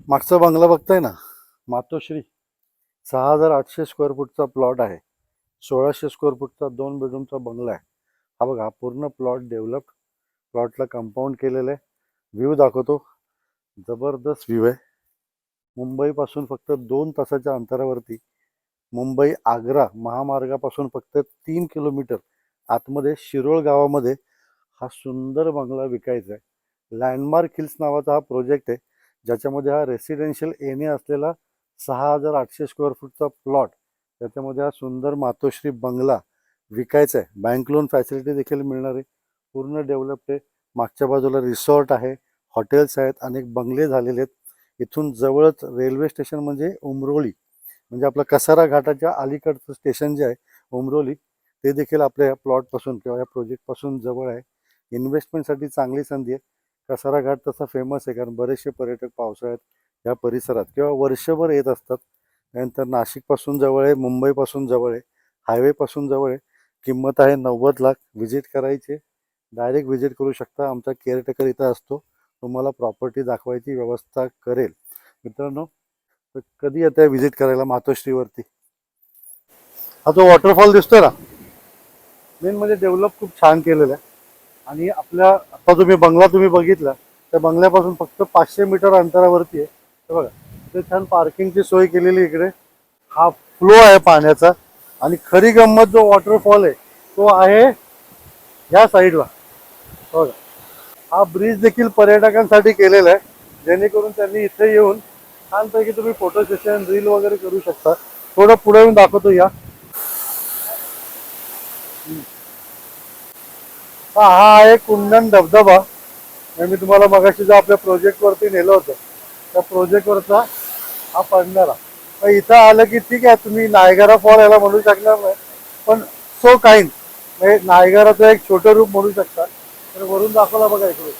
मागचा बंगला बघताय ना, मातोश्री. 6,800 स्क्वेअर फूटचा प्लॉट आहे. 1,600 स्क्वेअर फूटचा 2 बेडरूमचा बंगला आहे. हा बघा, पूर्ण प्लॉट डेव्हलप. प्लॉटला कंपाऊंड केलेलं आहे. व्ह्यू दाखवतो. जबरदस्त व्ह्यू आहे. मुंबईपासून फक्त 2 तासाच्या अंतरावरती. मुंबई आग्रा महामार्गापासून फक्त 3 किलोमीटर आतमध्ये शिरोळ गावामध्ये हा सुंदर बंगला विकायचा आहे. लँडमार्क हिल्स नावाचा हा प्रोजेक्ट आहे, ज्याच्यामध्ये हा रेसिडेन्शियल एरिया असलेला 6,800 स्क्वेअर फूटचा प्लॉट, त्याच्यामध्ये हा सुंदर मातोश्री बंगला विकायचा आहे. बँक लोन फॅसिलिटी देखील मिळणार आहे. पूर्ण डेव्हलप्ड आहे. मागच्या बाजूला रिसॉर्ट आहे, हॉटेल्स आहेत, अनेक बंगले झालेले आहेत. इथून जवळच रेल्वे स्टेशन म्हणजे उमरोली, म्हणजे आपलं कसारा घाटाच्या अलीकडचं स्टेशन जे आहे उमरोली, ते देखील आपल्या या प्लॉटपासून किंवा या प्रोजेक्टपासून जवळ आहे. इन्व्हेस्टमेंटसाठी चांगली संधी आहे. कसारा घाट तसा फेमस आहे, कारण बरेचसे पर्यटक पावसाळ्यात या परिसरात किंवा वर्षभर येत असतात. त्यानंतर नाशिकपासून जवळ आहे, मुंबईपासून जवळ आहे, हायवेपासून जवळ आहे. किंमत आहे 90 लाख. व्हिजिट करायचे, डायरेक्ट व्हिजिट करू शकता. आमचा केअरटेकर इथं असतो, तुम्हाला प्रॉपर्टी दाखवायची व्यवस्था करेल. मित्रांनो, तर कधी येते व्हिजिट करायला मातोश्रीवरती? हा जो वॉटरफॉल दिसतोय ना, मेन म्हणजे डेव्हलप खूप छान केलेलं आहे. आणि आपल्या आता तुम्ही बंगला बघितला, त्या बंगल्यापासून फक्त 500 मीटर अंतरावरती आहे. हे बघा, ते छान पार्किंगची सोय केलेली इकडे. हा फ्लो आहे पाण्याचा. आणि खरी गंमत, जो वॉटरफॉल आहे तो आहे ह्या साईडला. बघा, हा ब्रिज देखील पर्यटकांसाठी केलेला आहे, जेणेकरून त्यांनी इथे येऊन छानपैकी तुम्ही फोटो सेशन रील वगैरे करू शकता. थोडं पुढे येऊन दाखवतो या. हा आहे कुंदन धबधबा. मी तुम्हाला मगाशी जो आपल्या प्रोजेक्टवरती नेलं होतं, त्या प्रोजेक्टवरचा हा पडणारा. तर इथं आलं की ठीक आहे, तुम्ही नायगरा फॉल याला म्हणू शकणार नाही, पण सो काइंड म्हणजे नायगराचं एक छोटं रूप म्हणू शकता. तर वरून दाखवला बघा इकडे,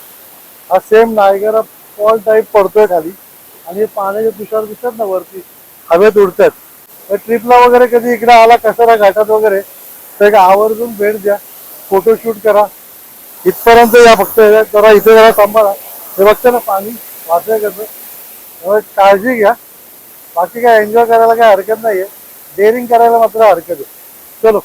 हा सेम नायगरा फॉल टाईप पडतोय खाली. आणि पाण्याचे तुषार दिसतात ना वरती, हवेत उडतात. तर ट्रिपला वगैरे कधी इकडे आला कसारा घाटात वगैरे, तर एक आवर्जून भेट द्या, फोटोशूट करा. इथपर्यंत या फक्त. जरा इथे जरा सांभाळा. हे बघतं ना पाणी वाचतंय कसं, त्यामुळे काळजी घ्या. बाकी काय एन्जॉय करायला काय हरकत नाहीये, डेअरिंग करायला मात्र हरकत आहे. चलो.